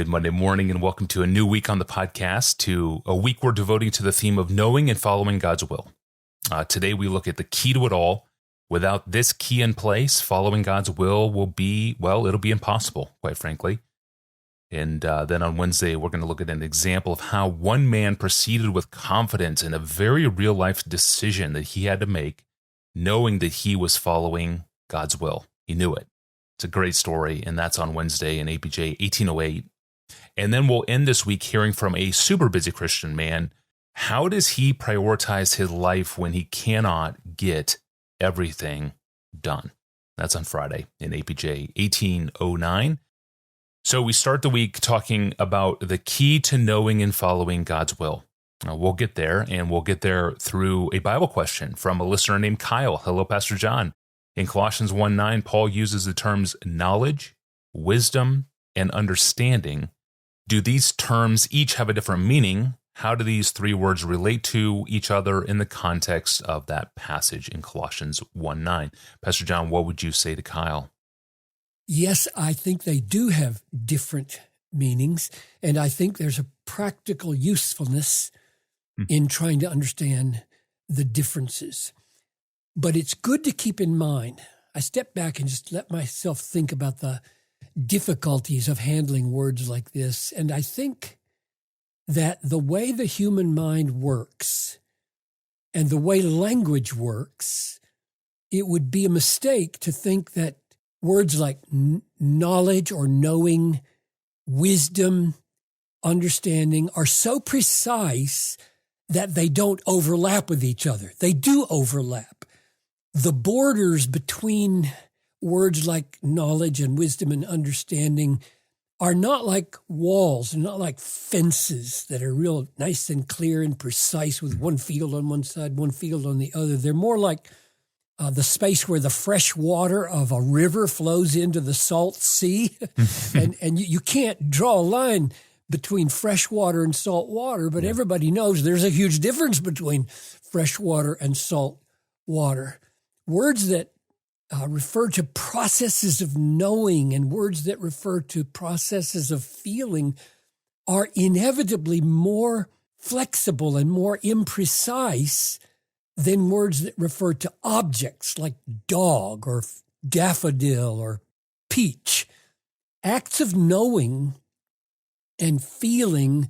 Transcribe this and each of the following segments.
Good Monday morning, and welcome to a new week on the podcast, to a week we're devoting to the theme of knowing and following God's will. Today we look at the key to it all. Without this key in place, following God's will be, it'll be impossible, quite frankly. And then on Wednesday, we're going to look at an example of how one man proceeded with confidence in a very real-life decision that he had to make, knowing that he was following God's will. He knew it. It's a great story, and that's on Wednesday in APJ 1808. And then we'll end this week hearing from a super busy Christian man. How does he prioritize his life when he cannot get everything done? That's on Friday in APJ 1809. So we start the week talking about the key to knowing and following God's will. We'll get there, and we'll get there through a Bible question from a listener named Kyle. Hello, Pastor John. In Colossians 1:9, Paul uses the terms knowledge, wisdom, and understanding. Do these terms each have a different meaning? How do these three words relate to each other in the context of that passage in Colossians 1:9? Pastor John, what would you say to Kyle? Yes, I think they do have different meanings, and I think there's a practical usefulness in trying to understand the differences. But it's good to keep in mind, I step back and just let myself think about the difficulties of handling words like this, and I think that the way the human mind works and the way language works, it would be a mistake to think that words like knowledge or knowing, wisdom, understanding are so precise that they don't overlap with each other. They do overlap. The borders between words like knowledge and wisdom and understanding are not like walls, and not like fences that are real nice and clear and precise with one field on one side, one field on the other. They're more like the space where the fresh water of a river flows into the salt sea. and you can't draw a line between fresh water and salt water, but everybody knows there's a huge difference between fresh water and salt water. Words that refer to processes of knowing and words that refer to processes of feeling are inevitably more flexible and more imprecise than words that refer to objects like dog or daffodil or peach. Acts of knowing and feeling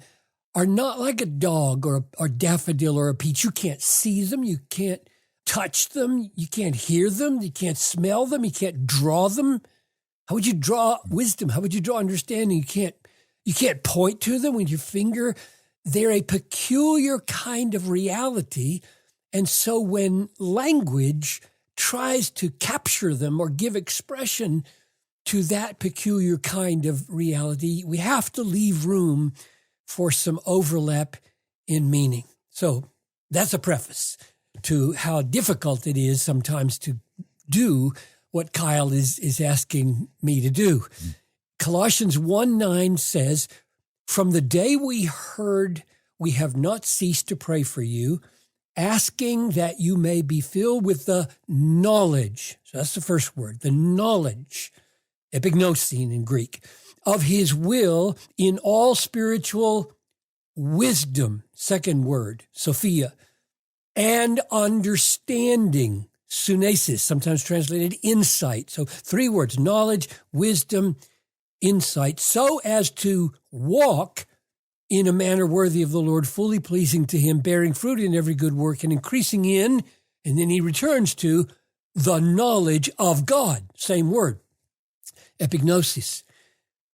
are not like a dog or daffodil or a peach. You can't see them. You can't touch them. You can't hear them. You can't smell them. You can't draw them. How would you draw wisdom? How would you draw understanding? You can't point to them with your finger. They're a peculiar kind of reality. And so when language tries to capture them or give expression to that peculiar kind of reality, we have to leave room for some overlap in meaning. So that's a preface to how difficult it is sometimes to do what Kyle is asking me to do. Colossians 1:9 says, "From the day we heard, we have not ceased to pray for you, asking that you may be filled with the knowledge," so that's the first word, the knowledge, epignosin in Greek, "of his will in all spiritual wisdom," second word, Sophia, "and understanding," sunesis, sometimes translated insight. So three words, knowledge, wisdom, insight, "so as to walk in a manner worthy of the Lord, fully pleasing to him, bearing fruit in every good work and increasing in," and then he returns to, "the knowledge of God," same word, epignosis.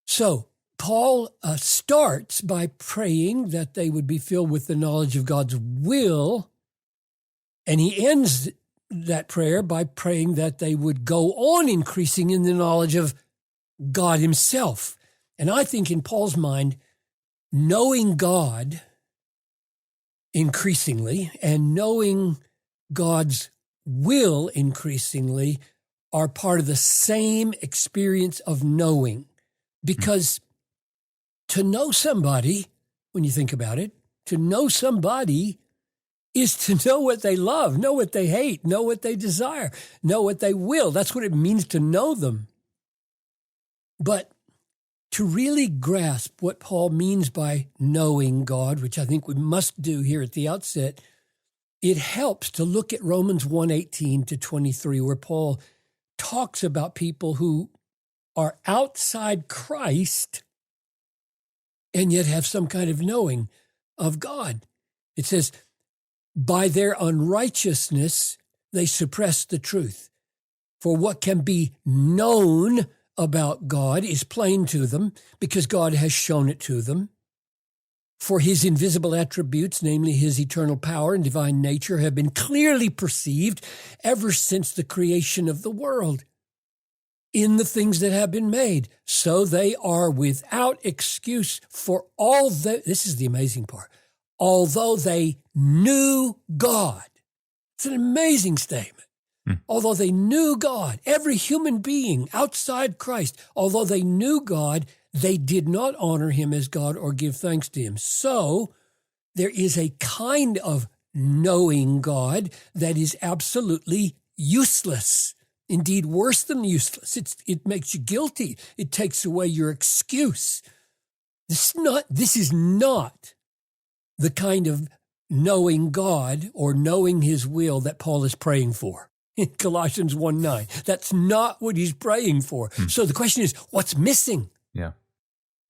So Paul starts by praying that they would be filled with the knowledge of God's will, and he ends that prayer by praying that they would go on increasing in the knowledge of God himself. And I think in Paul's mind, knowing God increasingly and knowing God's will increasingly are part of the same experience of knowing. Because to know somebody, when you think about it, to know somebody is to know what they love, know what they hate, know what they desire, know what they will. That's what it means to know them. But to really grasp what Paul means by knowing God, which I think we must do here at the outset, it helps to look at Romans 1:18 to 23, where Paul talks about people who are outside Christ and yet have some kind of knowing of God. It says, by their unrighteousness, they suppress the truth. For what can be known about God is plain to them because God has shown it to them. For his invisible attributes, namely his eternal power and divine nature, have been clearly perceived ever since the creation of the world in the things that have been made. So they are without excuse for all that. This is the amazing part. Although they knew God. It's an amazing statement. Although they knew God, every human being outside Christ, although they knew God, they did not honor him as God or give thanks to him. So there is a kind of knowing God that is absolutely useless. Indeed, worse than useless. It makes you guilty. It takes away your excuse. This is not the kind of knowing God or knowing his will that Paul is praying for in Colossians 1:9. That's not what he's praying for. So the question is, what's missing? Yeah.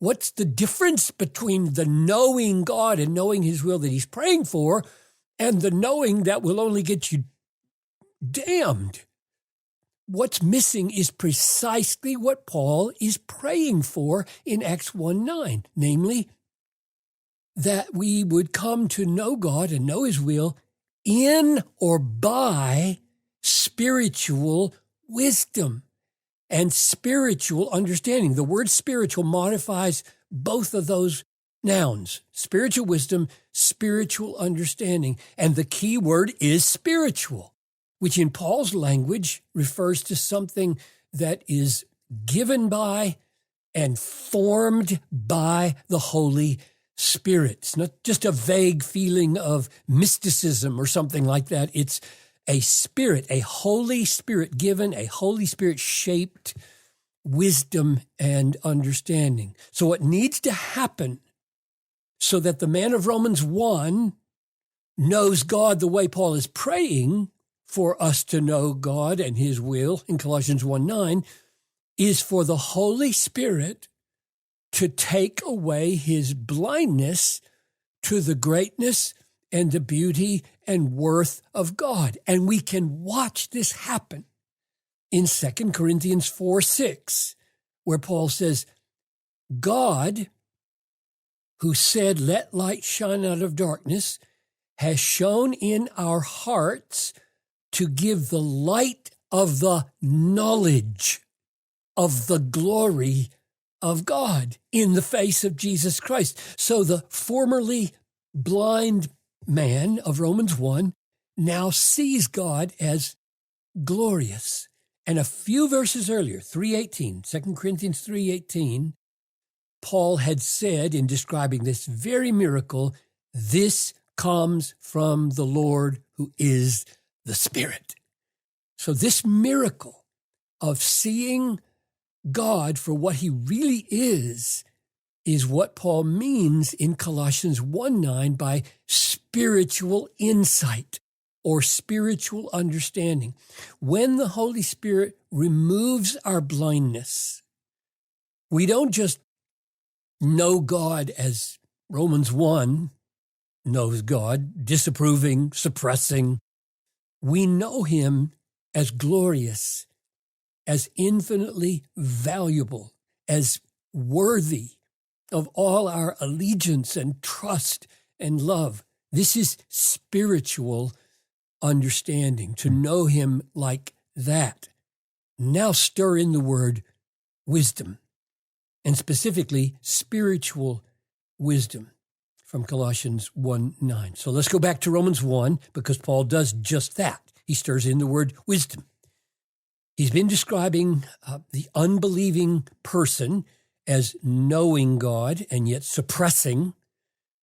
What's the difference between the knowing God and knowing his will that he's praying for and the knowing that will only get you damned? What's missing is precisely what Paul is praying for in Acts 1:9, namely that we would come to know God and know his will in or by spiritual wisdom and spiritual understanding. The word spiritual modifies both of those nouns, spiritual wisdom, spiritual understanding. And the key word is spiritual, which in Paul's language refers to something that is given by and formed by the Holy Spirit. It's not just a vague feeling of mysticism or something like that. It's a spirit, a Holy Spirit given, a Holy Spirit shaped wisdom and understanding. So what needs to happen so that the man of Romans 1 knows God the way Paul is praying for us to know God and his will in Colossians 1:9 is for the Holy Spirit to take away his blindness to the greatness and the beauty and worth of God. And we can watch this happen in 2 Corinthians 4:6, where Paul says, God, who said, let light shine out of darkness, has shone in our hearts to give the light of the knowledge of the glory of God in the face of Jesus Christ. So the formerly blind man of Romans 1 now sees God as glorious. And a few verses earlier, 3:18, 2 Corinthians 3:18, Paul had said in describing this very miracle, this comes from the Lord who is the Spirit. So this miracle of seeing God for what he really is what Paul means in Colossians 1:9 by spiritual insight or spiritual understanding. When the Holy Spirit removes our blindness, we don't just know God as Romans 1 knows God, disapproving, suppressing. We know him as glorious, as infinitely valuable, as worthy of all our allegiance and trust and love. This is spiritual understanding, to know him like that. Now stir in the word wisdom, and specifically spiritual wisdom from Colossians 1:9. So let's go back to Romans 1, because Paul does just that. He stirs in the word wisdom. He's been describing the unbelieving person as knowing God and yet suppressing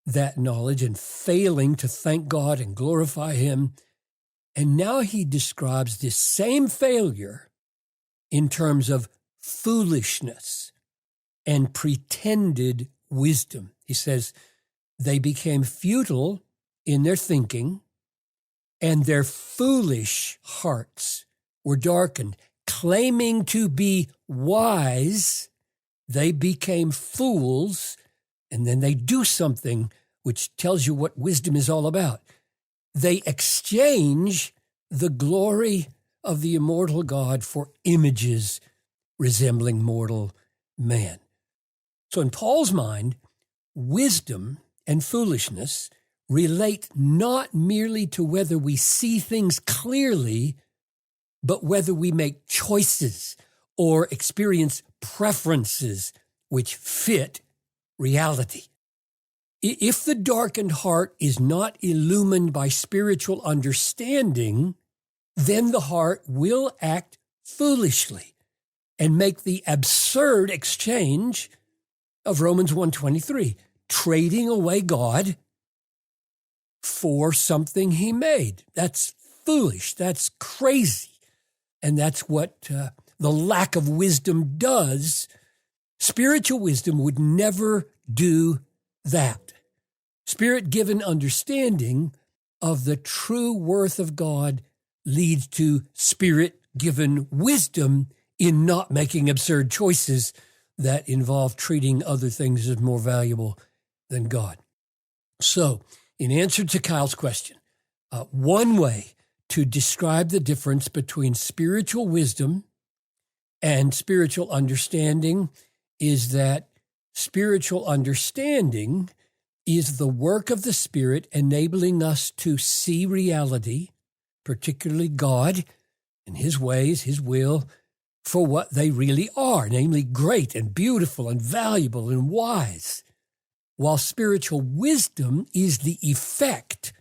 that knowledge and failing to thank God and glorify him. And now he describes this same failure in terms of foolishness and pretended wisdom. He says, they became futile in their thinking, and their foolish hearts were darkened. Claiming to be wise, they became fools, and then they do something which tells you what wisdom is all about. They exchange the glory of the immortal God for images resembling mortal man. So in Paul's mind, wisdom and foolishness relate not merely to whether we see things clearly, but whether we make choices or experience preferences which fit reality. If the darkened heart is not illumined by spiritual understanding, then the heart will act foolishly and make the absurd exchange of Romans 1:23, trading away God for something he made. That's foolish. That's crazy. And that's what the lack of wisdom does. Spiritual wisdom would never do that. Spirit-given understanding of the true worth of God leads to Spirit-given wisdom in not making absurd choices that involve treating other things as more valuable than God. So, in answer to Kyle's question, one way to describe the difference between spiritual wisdom and spiritual understanding is that spiritual understanding is the work of the Spirit enabling us to see reality, particularly God and His ways, His will, for what they really are, namely great and beautiful and valuable and wise, while spiritual wisdom is the effect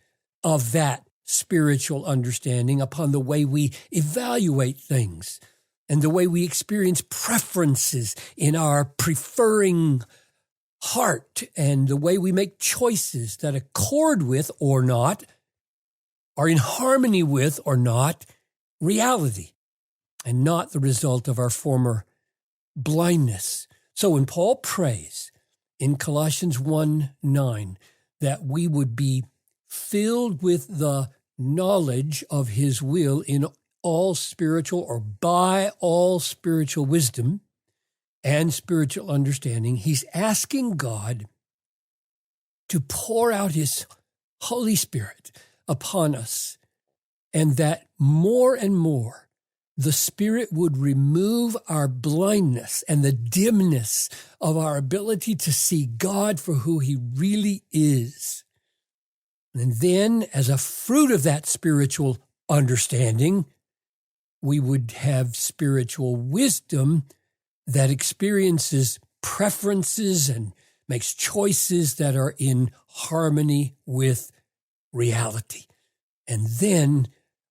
of that spiritual understanding upon the way we evaluate things and the way we experience preferences in our preferring heart and the way we make choices that accord with or not, are in harmony with or not reality, and not the result of our former blindness. So when Paul prays in Colossians 1:9 that we would be filled with the knowledge of his will in all spiritual or by all spiritual wisdom and spiritual understanding, he's asking God to pour out his Holy Spirit upon us, and that more and more the Spirit would remove our blindness and the dimness of our ability to see God for who he really is. And then, as a fruit of that spiritual understanding, we would have spiritual wisdom that experiences preferences and makes choices that are in harmony with reality. And then,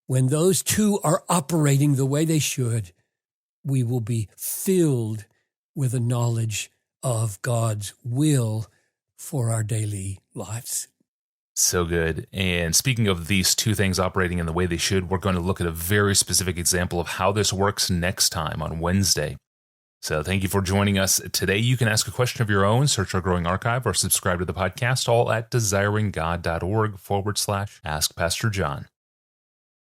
when those two are operating the way they should, we will be filled with a knowledge of God's will for our daily lives. So good. And speaking of these two things operating in the way they should, we're going to look at a very specific example of how this works next time on Wednesday. So thank you for joining us today. You can ask a question of your own, search our growing archive, or subscribe to the podcast, all at desiringgod.org/Ask Pastor John.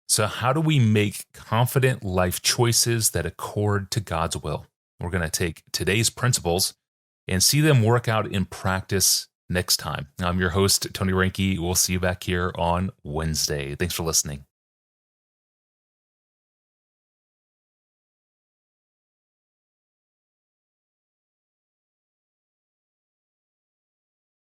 So how do we make confident life choices that accord to God's will? We're going to take today's principles and see them work out in practice next time. I'm your host, Tony Reinke. We'll see you back here on Wednesday. Thanks for listening.